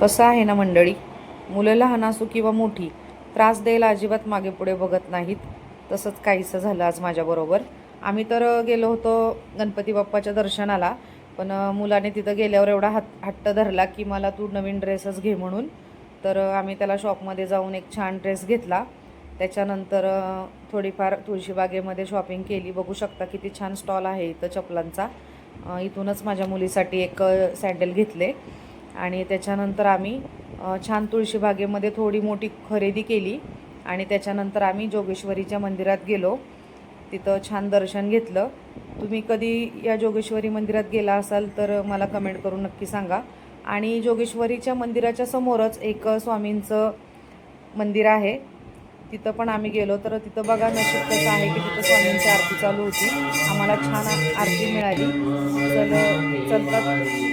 कसं आहे ना मंडळी, मुलं लहान असो किंवा मोठी, त्रास द्यायला अजिबात मागे पुढे बघत नाहीत. तसंच काहीसं झालं आज माझ्याबरोबर. आम्ही तर गेलो होतो गणपती बाप्पाच्या दर्शनाला, पण मुलाने तिथं गेल्यावर एवढा हट्ट धरला की मला तू नवीन ड्रेसच घे म्हणून. तर आम्ही त्याला शॉपमध्ये जाऊन एक छान ड्रेस घेतला. त्याच्यानंतर थोडीफार तुळशीबागेमध्ये शॉपिंग केली. बघू शकता किती छान स्टॉल आहे इथं चपलांचा. इथूनच माझ्या मुलीसाठी एक सँडल घेतले आणि त्याच्यानंतर आम्ही छान तुळशीबागेमध्ये थोडी मोठी खरेदी केली आणि त्याच्यानंतर आम्ही जोगेश्वरीच्या मंदिरात गेलो. तिथं छान दर्शन घेतलं. तुम्ही कधी या जोगेश्वरी मंदिरात गेला असाल तर मला कमेंट करून नक्की सांगा. आणि जोगेश्वरीच्या मंदिराच्या समोरच एक स्वामींचं मंदिर आहे, तिथं पण आम्ही गेलो. तर तिथं बघा नशीब कसं आहे की तिथं स्वामींची आरती चालू होती. आम्हाला छान आरती मिळाली. चलतात